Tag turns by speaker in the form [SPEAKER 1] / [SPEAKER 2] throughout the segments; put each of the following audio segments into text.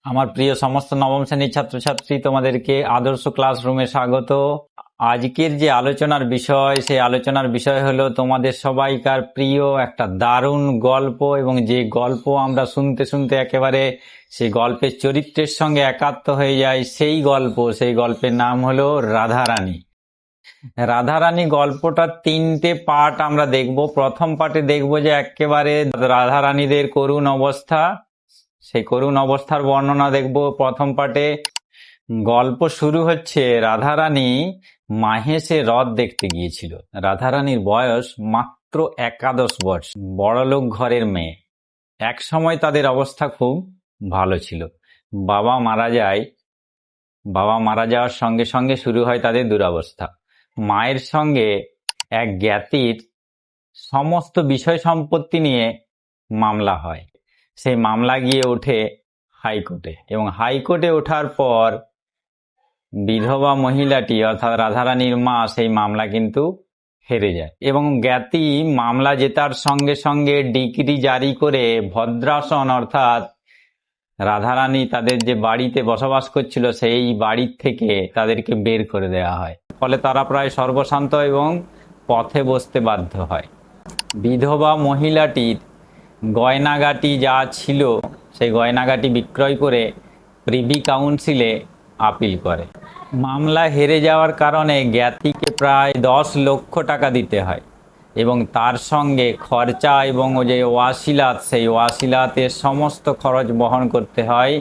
[SPEAKER 1] আমার প্রিয় সমস্ত নবম শ্রেণীর ছাত্রছাত্রী, তোমাদেরকে আদর্শ ক্লাসরুমে স্বাগত। আজকের যে আলোচনার বিষয়, সেই আলোচনার বিষয় হলো তোমাদের সবাইকার প্রিয় একটা দারুণ গল্প, এবং যে গল্প আমরা শুনতে শুনতে একেবারে সেই গল্পের চরিত্রের সঙ্গে একাত্ম হয়ে যায়, সেই গল্পের নাম হলো রাধারানী। রাধারানী গল্পটা তিনটে পার্ট আমরা দেখব। প্রথম পার্টে দেখব যে একেবারে রাধারানীদের করুণ অবস্থা, সেই করুণ অবস্থার বর্ণনা দেখব প্রথম পার্টে। গল্প শুরু হচ্ছে, রাধারানী মাহেশে হ্রদ দেখতে গিয়েছিল। রাধারানীর বয়স মাত্র 11 বর্ষ, বড়লোক ঘরের মেয়ে। এক সময় তাদের অবস্থা খুব ভালো ছিল। বাবা মারা যায়, বাবা মারা যাওয়ার সঙ্গে সঙ্গে শুরু হয় তাদের দুরবস্থা। মায়ের সঙ্গে এক জ্ঞাতির সমস্ত বিষয় সম্পত্তি নিয়ে মামলা হয়। সেই মামলা গিয়ে ওঠে হাইকোর্টে, এবং হাইকোর্টে ওঠার পর বিধবা মহিলাটি অর্থাৎ রাধারানীর মা সেই মামলা কিন্তু হেরে যায়, এবং জ্ঞাতি মামলা জেতার সঙ্গে সঙ্গে ডিক্রি জারি করে ভদ্রাসন অর্থাৎ রাধারানী তাদের যে বাড়িতে বসবাস করছিল সেই বাড়ির থেকে তাদেরকে বের করে দেওয়া হয়। ফলে তারা প্রায় সর্বশান্ত এবং পথে বসতে বাধ্য হয়। বিধবা মহিলাটির গয়নাগাটি যা ছিল সেই গয়নাগাটি বিক্রয় করে প্রিভি কাউন্সিলে আপিল করে। মামলা হেরে যাওয়ার কারণে জ্ঞাতিকে প্রায় 10 লক্ষ টাকা দিতে হয়, এবং তার সঙ্গে খরচা এবং যে ওয়াসিলাত, সেই ওয়াসিলাতের সমস্ত খরচ বহন করতে হয়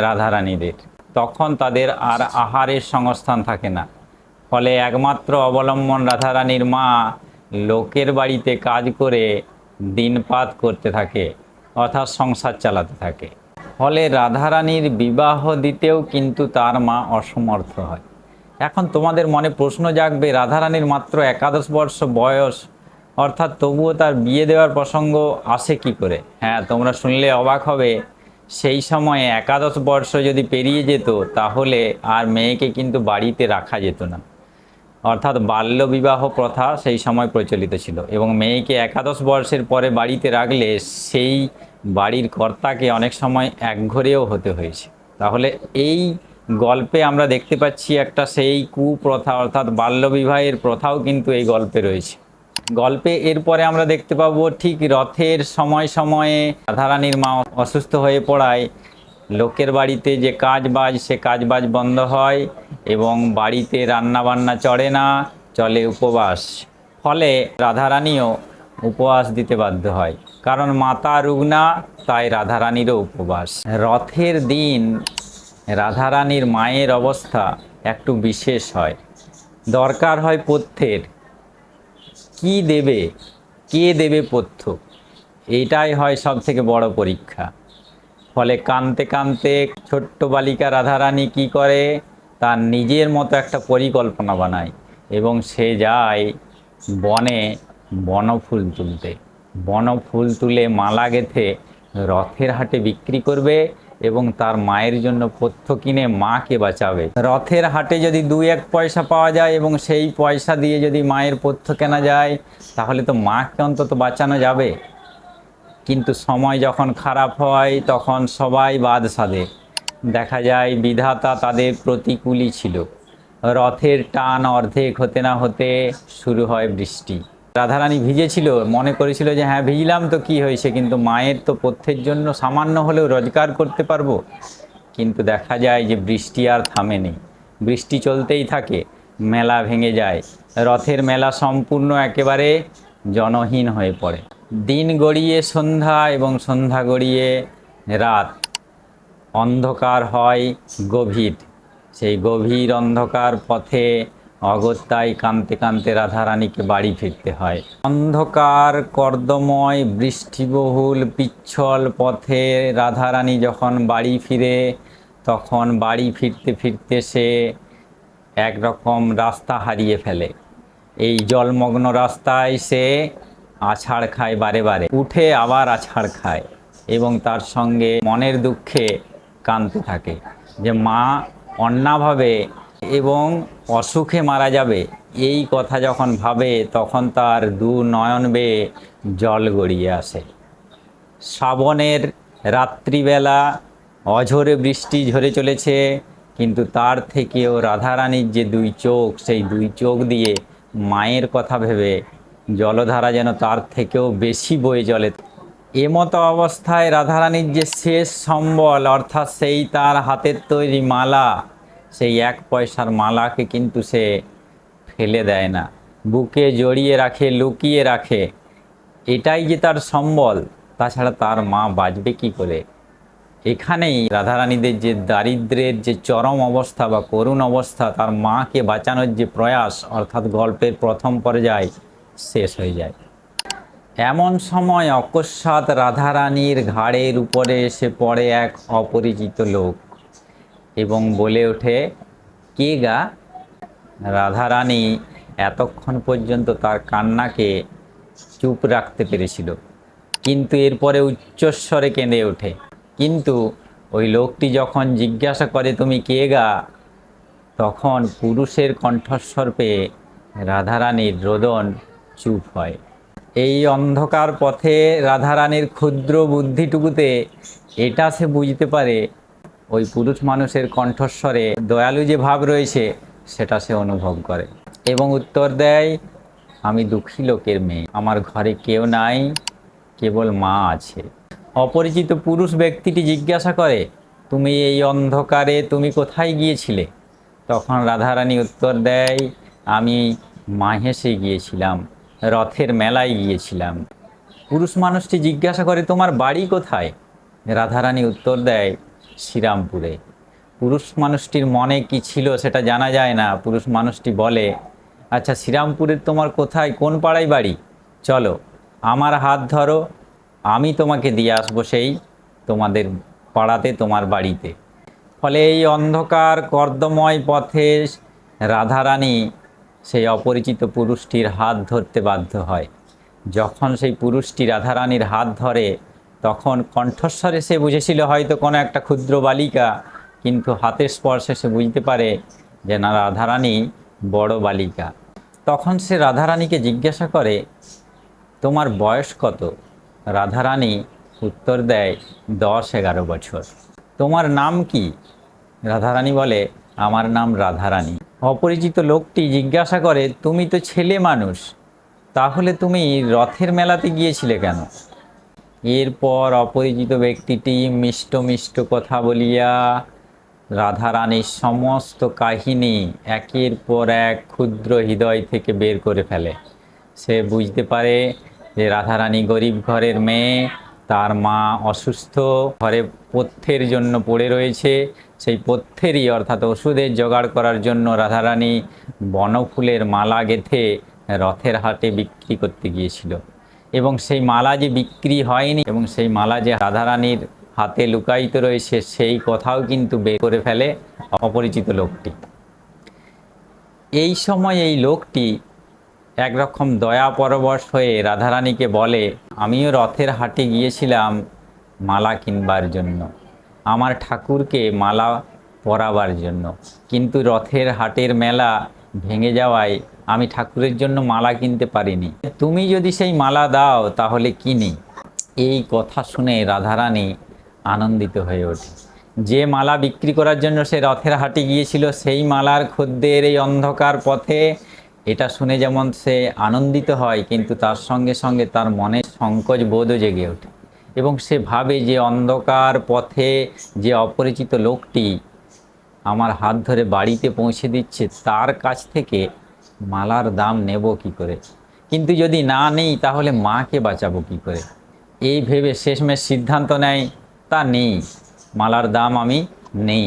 [SPEAKER 1] রাধারানীদের। তখন তাদের আর আহারের সংস্থান থাকে না। ফলে একমাত্র অবলম্বন রাধারানীর মা লোকের বাড়িতে কাজ করে দিনপাত করতে থাকে, অর্থাৎ সংসার চালাতে থাকে। ফলে রাধারানীর বিবাহ দিতেও কিন্তু তার মা অসমর্থ হয়। এখন তোমাদের মনে প্রশ্ন জাগবে, রাধারানীর মাত্র 11 বর্ষ বয়স, অর্থাৎ তবুও তার বিয়ে দেওয়ার প্রসঙ্গ আসে কি করে? হ্যাঁ, তোমরা শুনলে অবাক হবে। সেই সময়ে 11 বর্ষ যদি পেরিয়ে যেত তাহলে আর মেয়েকে কিন্তু বাড়িতে রাখা যেত না, অর্থাৎ বাল্য বিবাহ প্রথা সেই সময় প্রচলিত ছিল, এবং মেয়েকে 11 বর্ষের পরে বাড়িতে রাখলে সেই বাড়ির কর্তাকে অনেক সময় একঘরেও হতে হয়েছে। তাহলে এই গল্পে আমরা দেখতে পাচ্ছি একটা সেই কুপ্রথা, অর্থাৎ বাল্যবিবাহের প্রথাও কিন্তু এই গল্পে রয়েছে। গল্পে এরপরে আমরা দেখতে পাবো ঠিক রথের সময়ে রাধারানীর মা অসুস্থ হয়ে পড়ায় লোকের বাড়িতে যে কাজবাজ, সে কাজবাজ বন্ধ হয়, এবং বাড়িতে রান্নাবান্না চড়ে না, চলে উপবাস। ফলে রাধারানীও উপবাস দিতে বাধ্য হয়, কারণ মাতা রুগ্না, তাই রাধারানীরও উপবাস। রথের দিন রাধারানীর মায়ের অবস্থা একটু বিশেষ হয়। দরকার হয় পথ্যের। কি দেবে, কে দেবে পথ্য, এইটাই হয় সব থেকে বড় পরীক্ষা। ফলে কাঁদতে কাঁদতে ছোট্ট বালিকা রাধারানী কি করে, তার নিজের মতো একটা পরিকল্পনা বানায়, এবং সে যায় বনে বনফুল তুলতে। বনফুল তুলে মালা গেঁথে রথের হাটে বিক্রি করবে, এবং তার মায়ের জন্য পথ্য কিনে মাকে বাঁচাবে। রথের হাটে যদি 2-1 পয়সা পাওয়া যায় এবং সেই পয়সা দিয়ে যদি মায়ের পথ্য কেনা যায়, তাহলে তো মাকে অন্তত বাঁচানো যাবে। কিন্তু সময় যখন খারাপ হয় তখন সবাই বাদ সাধে। দেখা যায় বিধাতা তাদের প্রতিকূলই ছিল। রথের টান অর্ধেক হতে না হতে শুরু হয় বৃষ্টি। রাধারানী ভিজেছিল, মনে করেছিল যে হ্যাঁ ভিজলাম তো কি হয়েছে, কিন্তু মায়ের তো পথ্যের জন্য সামান্য হলেও রোজগার করতে পারবো। কিন্তু দেখা যায় যে বৃষ্টি আর থামেনি, বৃষ্টি চলতেই থাকে। মেলা ভেঙে যায়, রথের মেলা সম্পূর্ণ একেবারে জনহীন হয়ে পড়ে। দিন গড়িয়ে সন্ধ্যা, এবং সন্ধ্যা গড়িয়ে রাত। অন্ধকার হয় গভীর। সেই গভীর অন্ধকার পথে অগত্যায় কাঁদতে কাঁদতে রাধারানীকে বাড়ি ফিরতে হয়। অন্ধকার কর্দময় বৃষ্টিবহুল পিচ্ছল পথে রাধারানী যখন বাড়ি ফিরে, তখন বাড়ি ফিরতে ফিরতে সে একরকম রাস্তা হারিয়ে ফেলে। এই জলমগ্ন রাস্তায় সে আছাড় খায়, বারে বারে উঠে আবার আছাড় খায়, এবং তার সঙ্গে মনের দুঃখে কাঁদতে থাকে যে মা অন্যাভাবে এবং অসুখে মারা যাবে। এই কথা যখন ভাবে তখন তার দু নয়ন বেয়ে জল গড়িয়ে আসে। শ্রাবণের রাত্রিবেলা, অঝোরে বৃষ্টি ঝরে চলেছে, কিন্তু তার থেকেও রাধারানীর যে দুই চোখ, সেই দুই চোখ দিয়ে মায়ের কথা ভেবে জলধারা যেন তার থেকেও বেশি বয়ে চলে। এমতো অবস্থায় রাধারানীর যে শেষ সম্বল, অর্থাৎ সেই তার হাতের তৈরি মালা, সেই 1 পয়সার মালাকে কিন্তু সে ফেলে দেয় না, বুকে জড়িয়ে রাখে, লুকিয়ে রাখে। এটাই যে তার সম্বল, তাছাড়া তার মা বাঁচবে কি করে। এখানেই রাধারানীদের যে দারিদ্র্যের যে চরম অবস্থা বা করুণ অবস্থা, তার মাকে বাঁচানোর যে প্রয়াস, অর্থাৎ গল্পের প্রথম পর্যায় শেষ হয়ে যায়। এমন সময় অকস্মাৎ রাধারানীর ঘাড়ের উপরে এসে পড়ে এক অপরিচিত লোক এবং বলে ওঠে, কে গা? রাধারানী এতক্ষণ পর্যন্ত তার কান্নাকে চুপ রাখতে পেরেছিল, কিন্তু এরপরে উচ্চস্বরে কেঁদে ওঠে। কিন্তু ওই লোকটি যখন জিজ্ঞাসা করে, তুমি কে গা, তখন পুরুষের কণ্ঠস্বর পেয়ে রাধারানীর রোদন চুপ হয়। এই অন্ধকার পথে রাধারানীর ক্ষুদ্র বুদ্ধিটুকুতে এটা সে বুঝতে পারে, ওই পুরুষ মানুষের কণ্ঠস্বরে দয়ালু যে ভাব রয়েছে সেটা সে অনুভব করে এবং উত্তর দেয়, আমি দুঃখী লোকের মেয়ে, আমার ঘরে কেউ নাই, কেবল মা আছে। অপরিচিত পুরুষ ব্যক্তিটি জিজ্ঞাসা করে, তুমি এই অন্ধকারে তুমি কোথায় গিয়েছিলে? তখন রাধারানী উত্তর দেয়, আমি মাহেশে গিয়েছিলাম, রথের মেলায় গিয়েছিলাম। পুরুষ মানুষটি জিজ্ঞাসা করে, তোমার বাড়ি কোথায়? রাধারানী উত্তর দেয়, শ্রীরামপুরে। পুরুষ মানুষটির মনে কি ছিল সেটা জানা যায় না। পুরুষ মানুষটি বলে, আচ্ছা, শ্রীরামপুরের তোমার কোথায়, কোন পাড়ায় বাড়ি? চলো, আমার হাত ধরো, আমি তোমাকে দিয়ে আসবো সেই তোমাদের পাড়াতে, তোমার বাড়িতে। ফলে এই অন্ধকার কর্দময় পথে রাধারানী সেই অপরিচিত পুরুষটির হাত ধরতে বাধ্য হয়। যখন সেই পুরুষটি রাধারানীর হাত ধরে, তখন কণ্ঠস্বরে সে বুঝেছিল হয়তো কোনো একটা ক্ষুদ্র বালিকা, কিন্তু হাতের স্পর্শে সে বুঝতে পারে যে না, রাধারানী বড় বালিকা। তখন সে রাধারানীকে জিজ্ঞাসা করে, তোমার বয়স কত? রাধারানী উত্তর দেয়, 10-11 বছর। তোমার নাম কি? রাধারানী বলে, আমার নাম রাধারানী। অপরিচিত লোকটি জিজ্ঞাসা করে, তুমি তো ছেলে মানুষ, তাহলে তুমি রথের মেলাতে গিয়েছিলে কেন? এরপর অপরিচিত ব্যক্তিটি মিষ্ট মিষ্ট কথা বলিয়া রাধারানীর সমস্ত কাহিনী একের পর এক ক্ষুদ্র হৃদয় থেকে বের করে ফেলে। সে বুঝতে পারে যে রাধারানী গরিব ঘরের মেয়ে, তার মা অসুস্থ, ঘরে পথ্যের জন্য পড়ে রয়েছে। সেই পথ্যেরই অর্থাৎ ওষুধের জোগাড় করার জন্য রাধারানী বনফুলের মালা গেঁথে রথের হাটে বিক্রি করতে গিয়েছিল, এবং সেই মালা যে বিক্রি হয়নি এবং সেই মালা যে রাধারানীর হাতে লুকায়িত রয়েছে, সেই কথাও কিন্তু বের করে ফেলে অপরিচিত লোকটি। এই সময় এই লোকটি একরকম দয়া পরবশ হয়ে রাধারানীকে বলে, আমিও রথের হাটে গিয়েছিলাম মালা কিনবার জন্য, আমার ঠাকুরকে মালা পরাবার জন্য, কিন্তু রথের হাটের মেলা ভেঙে যাওয়ায় আমি ঠাকুরের জন্য মালা কিনতে পারিনি। তুমি যদি সেই মালা দাও তাহলে কিনি। এই কথা শুনে রাধারানী আনন্দিত হয়ে ওঠে। যে মালা বিক্রি করার জন্য সে রথের হাটে গিয়েছিল, সেই মালার খদ্দের এই অন্ধকার পথে, এটা শুনে যেমন সে আনন্দিত হয়, কিন্তু তার সঙ্গে সঙ্গে তার মনে সংকোচ বোধও জেগে ওঠে এবং সে ভাবে যে অন্ধকার পথে যে অপরিচিত লোকটি আমার হাত ধরে বাড়িতে পৌঁছে দিচ্ছে, তার কাছ থেকে মালার দাম নেব কি করে, কিন্তু যদি না নেই তাহলে মাকে বাঁচাবো কি করে। এই ভেবে শেষমেশ সিদ্ধান্ত নেয়, তা নেই, মালার দাম আমি নেই।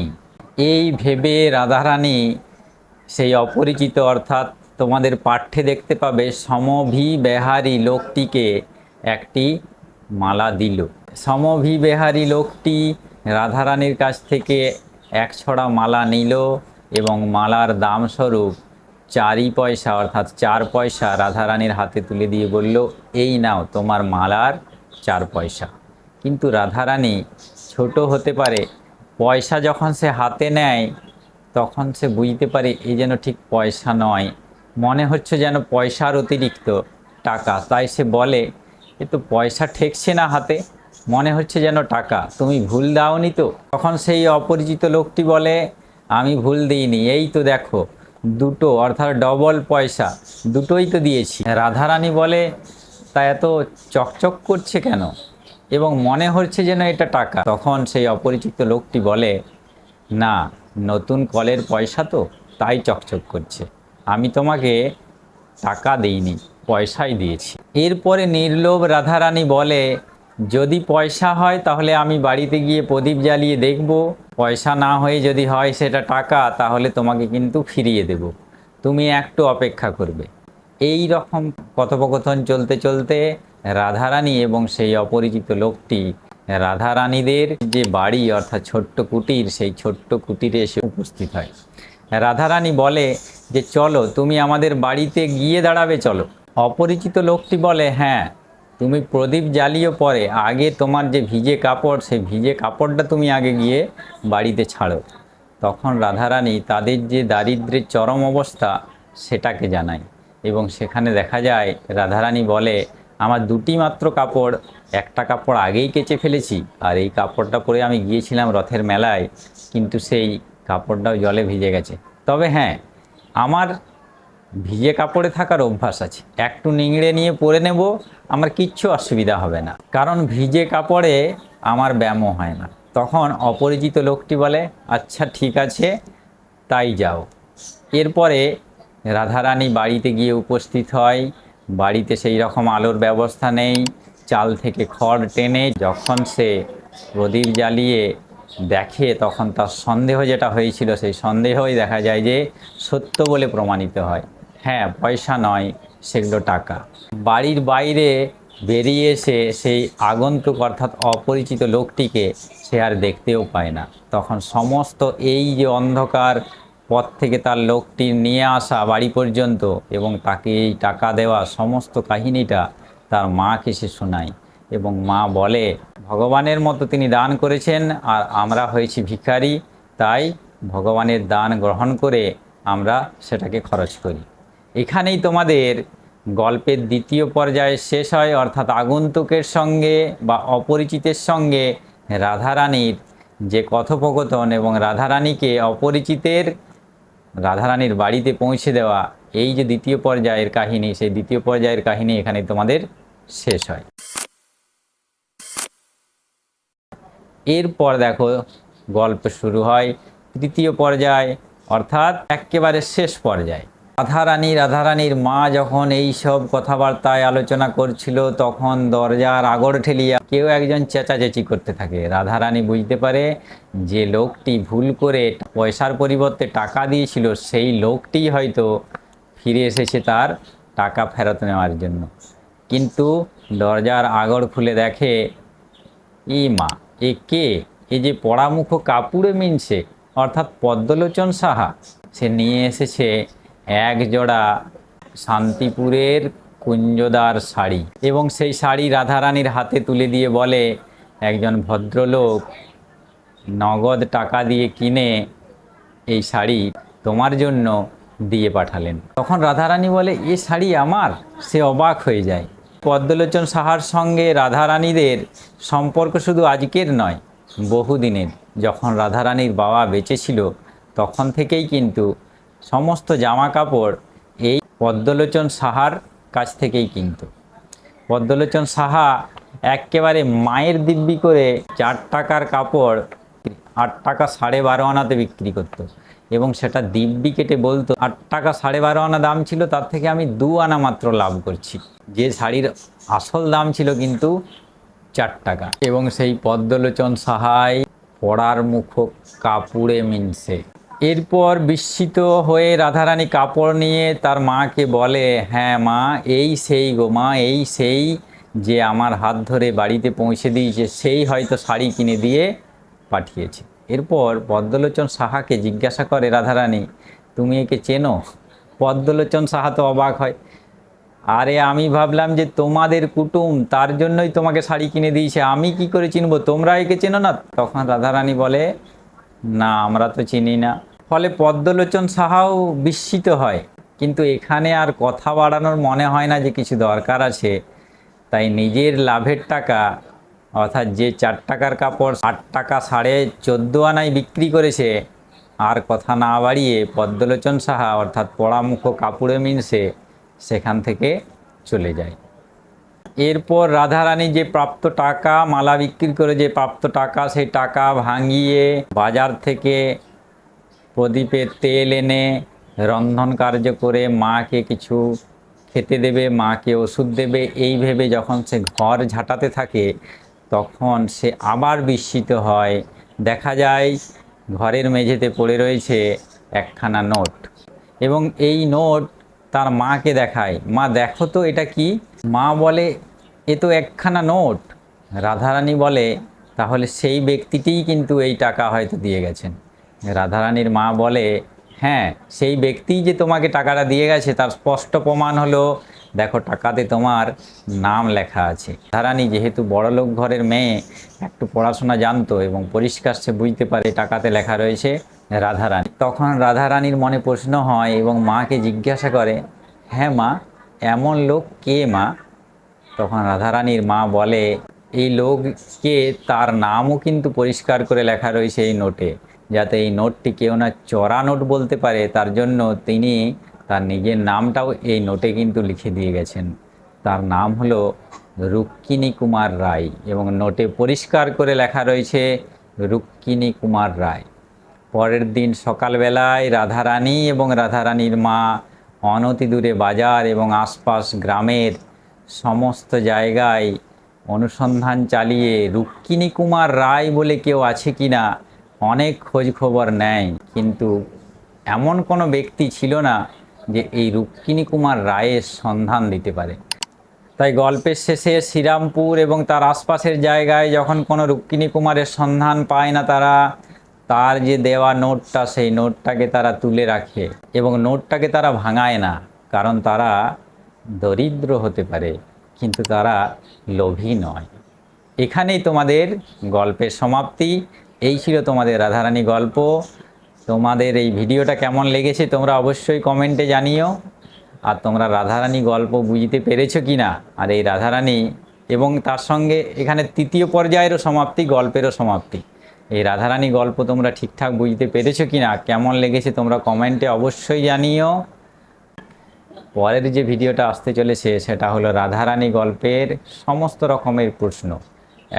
[SPEAKER 1] এই ভেবে রাধারানী সেই অপরিচিত অর্থাৎ তোমাদের পাঠ্যে দেখতে পাবে সমভিবেহারী লোকটিকে একটি মালা দিল। সমভিবেহারী লোকটি রাধারানীর কাছ থেকে 1 ছড়া মালা নিল এবং মালার দাম স্বরূপ 4 পয়সা অর্থাৎ 4 পয়সা রাধারানীর হাতে তুলে দিয়ে বলল, এই নাও তোমার মালার 4 পয়সা। কিন্তু রাধারানী ছোট হতে পারে, পয়সা যখন সে হাতে নেয় তখন সে বুঝতে পারে এই যেন ঠিক পয়সা নয়, মনে হচ্ছে যেন পয়সার অতিরিক্ত টাকা। তাই সে বলে, এ তো পয়সা ঠেকছে না হাতে, মনে হচ্ছে যেন টাকা, তুমি ভুল দাওনি তো? তখন সেই অপরিচিত লোকটি বলে, আমি ভুল দিইনি, এই তো দেখো দুটো, অর্থাৎ ডবল পয়সা, দুটোই তো দিয়েছি। রাধারানী বলে, তা এত চকচক করছে কেন এবং মনে হচ্ছে যেন এটা টাকা? তখন সেই অপরিচিত লোকটি বলে, না, নতুন কলের পয়সা তো তাই চকচক করছে, আমি তোমাকে টাকা দেইনি, পয়সাই দিয়েছি। এরপরে নির্লোভ রাধারানী বলে, যদি পয়সা হয় তাহলে আমি বাড়িতে গিয়ে প্রদীপ জ্বালিয়ে দেখব, পয়সা না হয়ে যদি হয় সেটা টাকা, তাহলে তোমাকে কিন্তু ফিরিয়ে দেব, তুমি একটু অপেক্ষা করবে। এই রকম কথোপকথন চলতে চলতে রাধারানী এবং সেই অপরিচিত লোকটি রাধারানীদের যে বাড়ি অর্থাৎ ছোট্ট কুটির, সেই ছোট্ট কুটিরে এসে উপস্থিত হয়। রাধারানী বলে যে, চলো তুমি আমাদের বাড়িতে গিয়ে দাঁড়াবে, চলো। অপরিচিত লোকটি বলে, হ্যাঁ, তুমি প্রদীপ জ্বালিয়ে পরে আগে তোমার যে ভিজে কাপড়, সেই ভিজে কাপড়টা তুমি আগে গিয়ে বাড়িতে ছাড়ো। তখন রাধারানী তাদের যে দারিদ্র্যের চরম অবস্থা সেটাকে জানায় এবং সেখানে দেখা যায় রাধারানী বলে, আমার দুটি মাত্র কাপড়, একটা কাপড় আগেই কেচে ফেলেছি, আর এই কাপড়টা পরে আমি গিয়েছিলাম রথের মেলায়, কিন্তু সেই কাপড়টাও জলে ভিজে গেছে। তবে হ্যাঁ, আমার ভিজে কাপড়ে থাকার অভ্যাস আছে, একটু নিংড়ে নিয়ে পরে নেব, আমার কিচ্ছু অসুবিধা হবে না, কারণ ভিজে কাপড়ে আমার ব্যায়ামও হয় না। তখন অপরিচিত লোকটি বলে, আচ্ছা ঠিক আছে, তাই যাও। এরপরে রাধারানী বাড়িতে গিয়ে উপস্থিত হয়। বাড়িতে সেই রকম আলোর ব্যবস্থা নেই, চাল থেকে খড় টেনে যখন সে প্রদীপ জ্বালিয়ে দেখে, তখন তার সন্দেহ যেটা হয়েছিল সেই সন্দেহই দেখা যায় যে সত্য বলে প্রমাণিত হয়। হ্যাঁ, পয়সা নয়, সেগুলো টাকা। বাড়ির বাইরে বেরিয়ে এসে সেই আগন্তুক অর্থাৎ অপরিচিত লোকটিকে সে আর দেখতেও পায় না। তখন সমস্ত এই যে অন্ধকার পথ থেকে তার লোকটি নিয়ে আসা বাড়ি পর্যন্ত এবং তাকে এই টাকা দেওয়া সমস্ত কাহিনীটা তার মাকে সে শোনায় এবং মা বলে, ভগবানের মতো তিনি দান করেছেন আর আমরা হয়েছি ভিখারি, তাই ভগবানের দান গ্রহণ করে আমরা সেটাকে খরচ করি। এখানেই তোমাদের গল্পের দ্বিতীয় পর্যায়ে শেষ হয়, অর্থাৎ আগন্তুকের সঙ্গে বা অপরিচিতের সঙ্গে রাধারানীর যে কথোপকথন এবং রাধারানীকে অপরিচিতের রাধারানীর বাড়িতে পৌঁছে দেওয়া, এই যে দ্বিতীয় পর্যায়ের কাহিনী, সেই দ্বিতীয় পর্যায়ের কাহিনী এখানে তোমাদের শেষ হয়। এরপর দেখো গল্প শুরু হয় তৃতীয় পর্যায়, অর্থাৎ একেবারে শেষ পর্যায়ে। রাধারানীর মা যখন এই সব কথাবার্তায় আলোচনা করছিল, তখন দরজার আগড় ঠেলিয়া কেউ একজন চেঁচাচেঁচি করতে থাকে। রাধারানী বুঝতে পারে যে লোকটি ভুল করে পয়সার পরিবর্তে টাকা দিয়েছিল, সেই লোকটিই হয়তো ফিরে এসেছে তার টাকা ফেরত নেওয়ার জন্য। কিন্তু দরজার আগড় খুলে দেখে, ই মা, এ কে? এ যে পড়ামুখ কাপুরে মিনছে, অর্থাৎ পদ্মলোচন সাহা। সে নিয়ে এসেছে এক জোড়া শান্তিপুরের কুঞ্জদার শাড়ি এবং সেই শাড়ি রাধারানীর হাতে তুলে দিয়ে বলে, একজন ভদ্রলোক নগদ টাকা দিয়ে কিনে এই শাড়ি তোমার জন্য দিয়ে পাঠালেন। তখন রাধারানী বলে, এ শাড়ি আমার? সে অবাক হয়ে যায়। পদ্মলোচন সাহার সঙ্গে রাধারানীদের সম্পর্ক শুধু আজকের নয়, বহুদিনের। যখন রাধারানীর বাবা বেঁচে ছিল তখন থেকেই কিন্তু সমস্ত জামা কাপড় এই পদ্মলোচন সাহার কাছ থেকেই কিনত। পদ্মলোচন সাহা একেবারে মায়ের দিব্যি করে 4 টাকার কাপড় 8 টাকা 12.5 আনাতে বিক্রি করত এবং সেটা দিব্যি কেটে বলতো, 8 টাকা 12.5 আনা দাম ছিল, তার থেকে আমি 2 আনা মাত্র লাভ করছি। যে শাড়ির আসল দাম ছিল কিন্তু 4 টাকা। এবং সেই পদ্মলোচন সাহাই পড়ার মুখ কাপুরে মিনছে। এরপর বিস্মিত হয়ে রাধারানী কাপড় নিয়ে তার মাকে বলে, হ্যাঁ মা, এই সেই গো মা, এই সেই যে আমার হাত ধরে বাড়িতে পৌঁছে দিয়েছে, সেই হয়তো শাড়ি কিনে দিয়ে পাঠিয়েছে। এরপর পদ্মলোচন সাহাকে জিজ্ঞাসা করে রাধারানী, তুমি একে চেনো? পদ্মলোচন সাহা তো অবাক হয়, আরে আমি ভাবলাম যে তোমাদের কুটুম, তার জন্যই তোমাকে শাড়ি কিনে দিয়েছে, আমি কি করে চিনবো, তোমরা একে চেনো না? তখন রাধারানী বলে, না, আমরা তো চিনি না। ফলে পদ্মলোচন সাহাও বিস্মিত হয়, কিন্তু এখানে আর কথা বাড়ানোর মনে হয় না যে কিছু দরকার আছে, তাই নিজের লাভের টাকা অর্থাৎ যে 4 টাকার কাপড় 8 টাকা 14.5 আনায় বিক্রি করেছে, আর কথা না বাড়িয়ে পদ্মলোচন সাহা অর্থাৎ পোড়ামুখো কাপড়ে মিনসে সেখান থেকে চলে যায়। এরপর রাধারানী যে প্রাপ্ত টাকা, মালা বিক্রি করে যে প্রাপ্ত টাকা, সেই টাকা ভাঙিয়ে বাজার থেকে প্রদীপের তেল এনে রন্ধন কার্য করে মাকে কিছু খেতে দেবে, মাকে ওষুধ দেবে, এই ভেবে যখন সে ঘর ঝাঁটাতে থাকে তখন সে আবার বিস্মিত হয়। দেখা যায় ঘরের মেঝেতে পড়ে রয়েছে একখানা নোট, এবং এই নোট তার মাকে দেখায়। মা দেখো তো এটা কি? মা বলে এ তো একখানা নোট। রাধারানী বলে তাহলে সেই ব্যক্তিটিই কিন্তু এই টাকা হয়তো দিয়ে গেছেন। রাধারানীর মা বলে হ্যাঁ, সেই ব্যক্তিই যে তোমাকে টাকাটা দিয়ে গেছে তার স্পষ্ট প্রমাণ হলো, দেখো টাকাতে তোমার নাম লেখা আছে। রাধারানী যেহেতু বড়লোক ঘরের মেয়ে, একটু পড়াশোনা জানতো এবং পরিষ্কার সে বুঝতে পারে টাকাতে লেখা রয়েছে রাধারানী। তখন রাধারানীর মনে প্রশ্ন হয় এবং মাকে জিজ্ঞাসা করে, হ্যাঁ মা, এমন লোক কে মা? তখন রাধারানীর মা বলে এই লোককে তার নামও কিন্তু পরিষ্কার করে লেখা রয়েছে এই নোটে, যাতে এই নোটটি কেউ না চড়া নোট বলতে পারে, তার জন্য তিনি তার নিজের নামটাও এই নোটে কিন্তু লিখে দিয়ে গেছেন। তার নাম হলো রুক্মিণী কুমার রায়, এবং নোটে পরিষ্কার করে লেখা রয়েছে রুক্মিণী কুমার রায়। পরের দিন সকালবেলায় রাধারানী এবং রাধারানীর মা অনতি দূরে বাজার এবং আশপাশ গ্রামের সমস্ত জায়গায় অনুসন্ধান চালিয়ে রুক্মিণী কুমার রায় বলে কেউ আছে কি না অনেক খোঁজ খবর নেয়, কিন্তু এমন কোনো ব্যক্তি ছিল না যে এই রুক্মিণী কুমার রায়ের সন্ধান দিতে পারে। তাই গল্পের শেষে শ্রীরামপুর এবং তার আশপাশের জায়গায় যখন কোনো রুক্মিণী কুমারের সন্ধান পায় না তারা, তার যে দেওয়া নোটটা সেই নোটটাকে তারা তুলে রাখে এবং নোটটাকে তারা ভাঙায় না, কারণ তারা দরিদ্র হতে পারে কিন্তু তারা লোভী নয়। এখানেই তোমাদের গল্পের সমাপ্তি। এই ছিল তোমাদের রাধারানী গল্প। তোমাদের এই ভিডিওটা কেমন লেগেছে তোমরা অবশ্যই কমেন্টে জানিও। আর তোমরা রাধারানী গল্প বুঝতে পেরেছো কি না, আর এই রাধারানী এবং তার সঙ্গে এখানে তৃতীয় পর্যায়েরও সমাপ্তি, গল্পেরও সমাপ্তি, এই রাধারানী গল্প তোমরা ঠিকঠাক বুঝতে পেরেছো কি না, কেমন লেগেছে তোমরা কমেন্টে অবশ্যই জানিও। পরের যে ভিডিওটা আসতে চলেছে সেটা হলো রাধারানী গল্পের সমস্ত রকমের প্রশ্ন,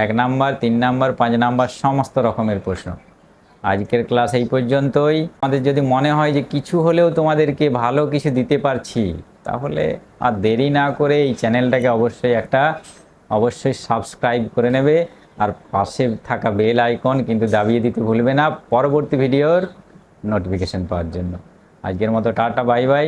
[SPEAKER 1] 1 নাম্বার 3 নাম্বার 5 নাম্বার সমস্ত রকমের প্রশ্ন। আজকের ক্লাস এই পর্যন্তই। আমাদের যদি মনে হয় যে কিছু হলেও তোমাদেরকে ভালো কিছু দিতে পারছি, তাহলে আর দেরি না করে এই চ্যানেলটাকে অবশ্যই সাবস্ক্রাইব করে নেবে, আর পাশে থাকা বেল আইকন কিন্তু দাবিয়ে দিতে ভুলবে না পরবর্তী ভিডিওর নোটিফিকেশন পাওয়ার জন্য। আজকের মতো টাটা, বাই বাই।